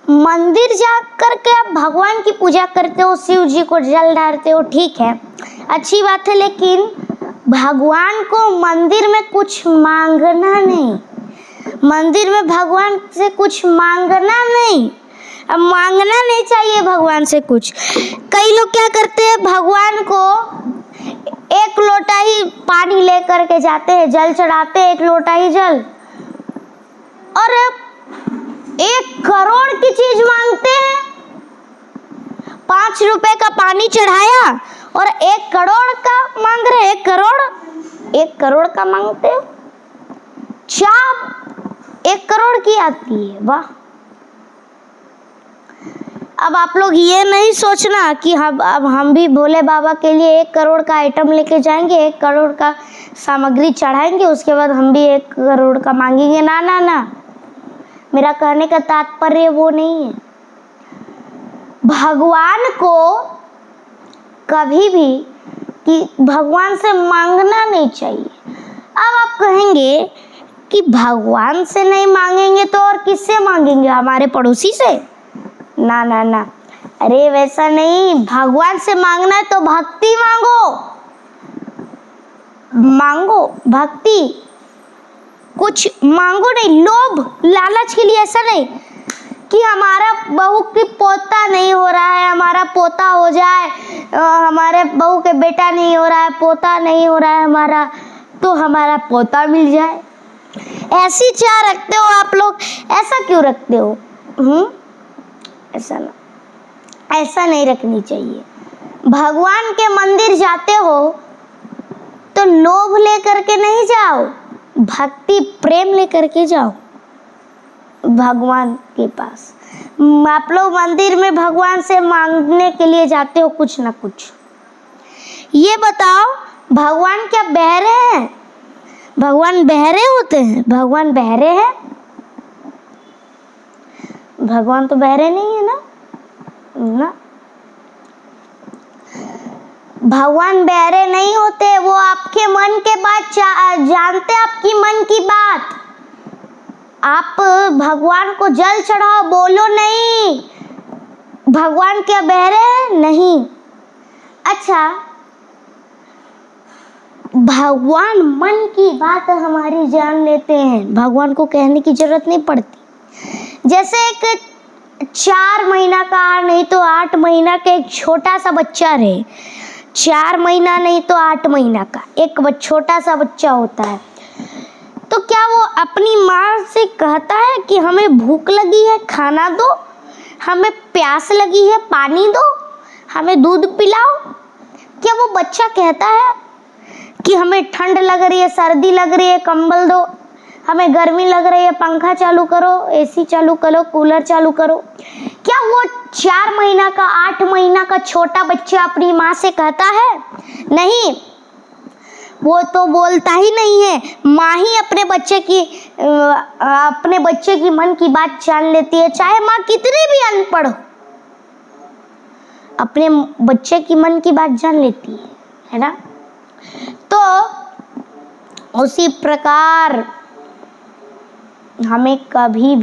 मंदिर जा करके आप भगवान की पूजा करते हो, शिव जी को जल ढारते हो, ठीक है, अच्छी बात है, लेकिन भगवान को मंदिर में कुछ मांगना नहीं, मंदिर में भगवान से कुछ मांगना नहीं, अब मांगना नहीं चाहिए भगवान से कुछ। कई लोग क्या करते हैं, भगवान को एक लोटा ही पानी लेकर के जाते हैं, जल चढ़ाते हैं, एक लोटा ही जल, और 1 करोड़ की चीज मांगते हैं। 5 रुपए का पानी चढ़ाया और 1 करोड़ का मांग रहे, 1 करोड़ का मांगते हो। चाप 1 करोड़ की आती है, वाह। अब आप लोग ये नहीं सोचना कि अब हम भी भोले बाबा के लिए 1 करोड़ का आइटम लेके जाएंगे, 1 करोड़ का सामग्री चढ़ाएंगे, उसके बाद हम भी 1 करोड़ का मांगेंगे, ना ना ना, मेरा कहने का तात्पर्य वो नहीं है। भगवान को कभी भी कि भगवान से मांगना नहीं चाहिए। अब आप कहेंगे कि भगवान से नहीं मांगेंगे तो और किससे मांगेंगे, हमारे पड़ोसी से? ना ना ना, अरे वैसा नहीं, भगवान से मांगना है तो भक्ति मांगो, मांगो भक्ति, कुछ मांगो नहीं लोभ लालच के लिए। ऐसा नहीं कि हमारा बहू की पोता नहीं हो रहा है, हमारा पोता हो जाए, हमारे बहू के बेटा नहीं हो रहा है, पोता नहीं हो रहा है हमारा, तो हमारा पोता मिल जाए। ऐसी चाह रखते हो आप लोग, ऐसा क्यों रखते हो? ऐसा नहीं रखनी चाहिए। भगवान के मंदिर जाते हो तो लोभ लेकर के नहीं जाओ, भक्ति प्रेम लेकर के जाओ भगवान के पास। आप लोग मंदिर में भगवान से मांगने के लिए जाते हो कुछ ना कुछ। ये बताओ, भगवान क्या बहरे हैं? भगवान बहरे होते हैं? भगवान बहरे हैं? भगवान तो बहरे नहीं है ना, ना। भगवान बहरे नहीं होते, वो आपके मन के बात जानते, आपकी मन की बात। आप भगवान को जल चढ़ाओ, बोलो नहीं भगवान क्या बहरे हैं? नहीं। अच्छा, भगवान मन की बात हमारी जान लेते हैं, भगवान को कहने की जरूरत नहीं पड़ती। जैसे एक 4 महीना का नहीं तो 8 महीना का एक छोटा सा बच्चा रहे, 4 महीना नहीं तो 8 महीना का एक छोटा सा बच्चा होता है, तो क्या वो अपनी माँ से कहता है कि हमें भूख लगी है खाना दो, हमें प्यास लगी है पानी दो, हमें दूध पिलाओ? क्या वो बच्चा कहता है कि हमें ठंड लग रही है, सर्दी लग रही है, कंबल दो, हमें गर्मी लग रही है, पंखा चालू करो, एसी चालू करो, कूलर चालू करो? क्या वो 4 महीना का 8 महीना का छोटा बच्चा अपनी माँ से कहता है? नहीं, वो तो बोलता ही नहीं है। माँ ही अपने बच्चे की मन की बात जान लेती है, चाहे माँ कितनी भी अनपढ़ हो, अपने बच्चे की मन की बात जान लेती है ना। तो उसी प्रकार हमें कभी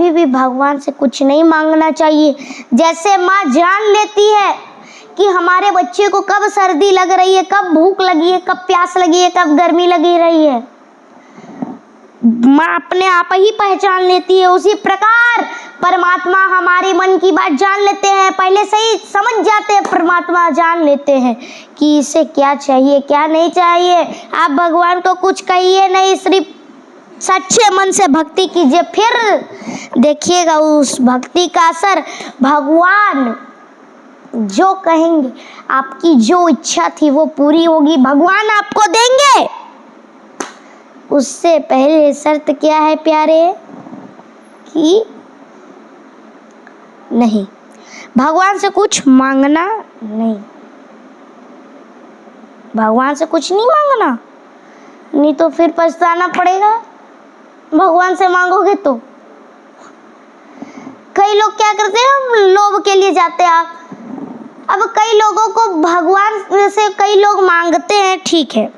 भी भगवान से कुछ नहीं मांगना चाहिए। जैसे माँ जान लेती है कि हमारे बच्चे को कब सर्दी लग रही है, कब भूख लगी है, कब प्यास लगी है, कब गर्मी लगी रही है, माँ अपने आप ही पहचान लेती है। उसी प्रकार परमात्मा हमारे मन की बात जान लेते हैं, पहले से ही समझ जाते हैं, परमात्मा जान लेते हैं कि इसे क्या चाहिए क्या नहीं चाहिए। आप भगवान को कुछ कहिए नहीं, सिर्फ सच्चे मन से भक्ति कीजिए, फिर देखिएगा उस भक्ति का असर। भगवान जो कहेंगे, आपकी जो इच्छा थी वो पूरी होगी, भगवान आपको देंगे। उससे पहले शर्त क्या है प्यारे, कि नहीं, भगवान से कुछ मांगना नहीं, भगवान से कुछ नहीं मांगना, नहीं तो फिर पछताना पड़ेगा भगवान से मांगोगे तो। कई लोग क्या करते हैं, लोभ के लिए जाते हैं। अब कई लोगों को भगवान से कई लोग मांगते हैं, ठीक है,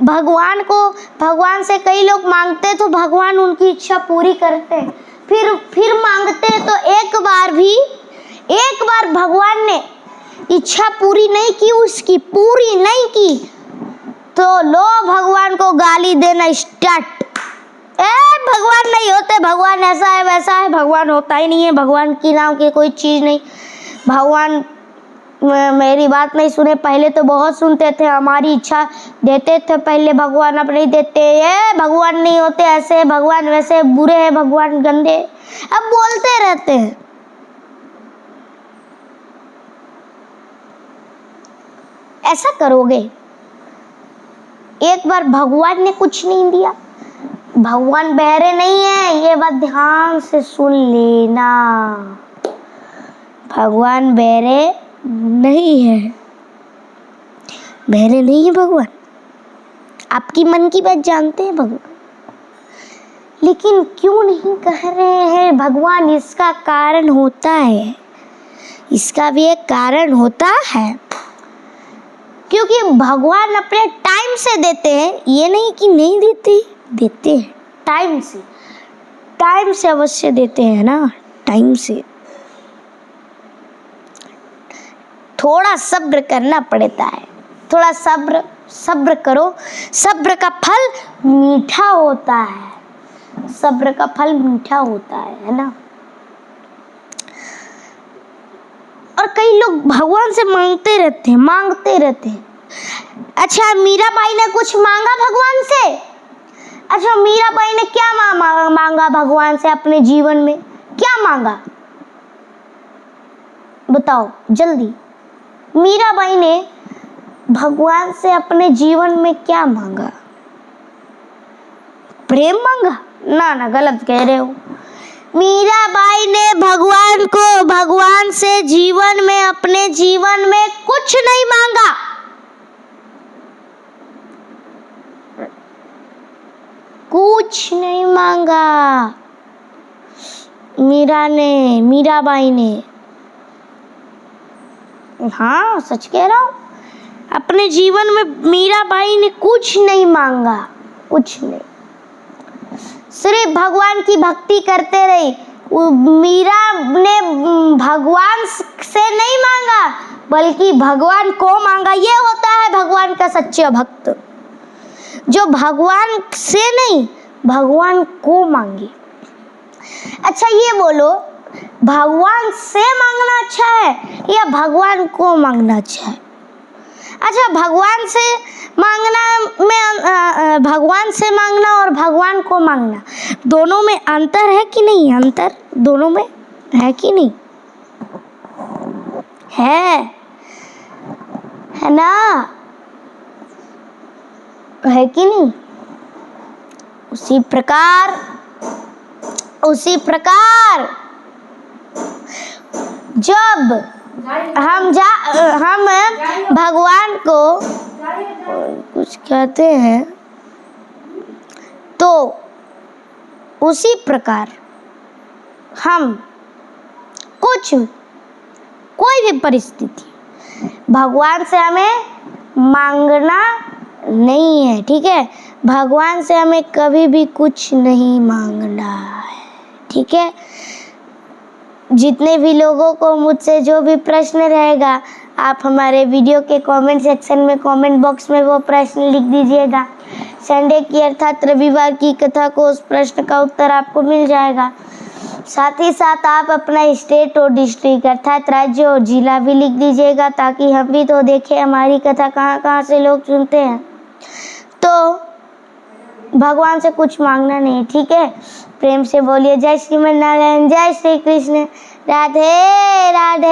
भगवान से कई लोग मांगते तो भगवान उनकी इच्छा पूरी करते हैं, फिर मांगते तो एक बार भगवान ने इच्छा पूरी नहीं की, उसकी पूरी नहीं की तो लो भगवान को गाली देना स्टार्ट। भगवान नहीं होते, भगवान ऐसा है वैसा है, भगवान होता ही नहीं है, भगवान की नाम की कोई चीज़ नहीं। भगवान मेरी बात नहीं सुने, पहले तो बहुत सुनते थे, हमारी इच्छा देते थे पहले, भगवान अब नहीं देते। ये भगवान नहीं होते, ऐसे भगवान वैसे, बुरे हैं भगवान, गंदे, अब बोलते रहते हैं। ऐसा करोगे, एक बार भगवान ने कुछ नहीं दिया, भगवान बहरे नहीं है, ये बात ध्यान से सुन लेना, भगवान बहरे नहीं है, बहरे नहीं है भगवान। आपकी मन की बात जानते हैं भगवान, लेकिन क्यों नहीं कह रहे हैं भगवान? इसका कारण होता है, इसका भी एक कारण होता है, क्योंकि भगवान अपने टाइम से देते हैं, ये नहीं कि नहीं देते, देते हैं टाइम से अवश्य देते हैं ना, टाइम से। थोड़ा सब्र करना पड़ता है, थोड़ा सब्र करो, सब्र का फल मीठा होता है, सब्र का फल मीठा होता है ना। और कई लोग भगवान से मांगते रहते हैं। अच्छा, मीराबाई ने कुछ मांगा भगवान से? अच्छा, मीराबाई ने क्या मांगा भगवान से अपने जीवन में? क्या मांगा बताओ जल्दी। मीराबाई ने भगवान से अपने जीवन में क्या मांगा? प्रेम मांगा? ना, गलत कह रहे हो। मीराबाई ने भगवान से जीवन में, अपने जीवन में कुछ नहीं मांगा। कुछ नहीं मांगा मीराबाई ने। हाँ, सच कह रहा हूँ, अपने जीवन में मीराबाई ने कुछ नहीं मांगा, कुछ नहीं, सिर्फ भगवान की भक्ति करते रही। मीरा ने भगवान से नहीं मांगा, बल्कि भगवान को मांगा। ये होता है भगवान का सच्चा भक्त, जो भगवान से नहीं, भगवान को मांगे। अच्छा, ये बोलो, भगवान से मांगना अच्छा है या भगवान को मांगना अच्छा है? अच्छा, भगवान से मांगना और भगवान को मांगना, दोनों में अंतर है कि नहीं? अंतर दोनों में है कि नहीं? है ना, है कि नहीं? उसी प्रकार जब हम भगवान को कुछ कहते हैं, तो उसी प्रकार हम कोई भी परिस्थिति भगवान से हमें मांगना नहीं है, ठीक है? भगवान से हमें कभी भी कुछ नहीं मांगना है, ठीक है? जितने भी लोगों को मुझसे जो भी प्रश्न रहेगा, आप हमारे वीडियो के कमेंट सेक्शन में, कमेंट बॉक्स में वो प्रश्न लिख दीजिएगा। संडे की अर्थात रविवार की कथा को उस प्रश्न का उत्तर आपको मिल जाएगा। साथ ही साथ आप अपना स्टेट और डिस्ट्रिक्ट अर्थात राज्य और जिला भी लिख दीजिएगा, ताकि हम भी तो देखें हमारी कथा कहाँ से लोग सुनते हैं। तो भगवान से कुछ मांगना नहीं, ठीक है? प्रेम से बोलिए जय श्रीमन नारायण, जय श्री कृष्ण, राधे राधे।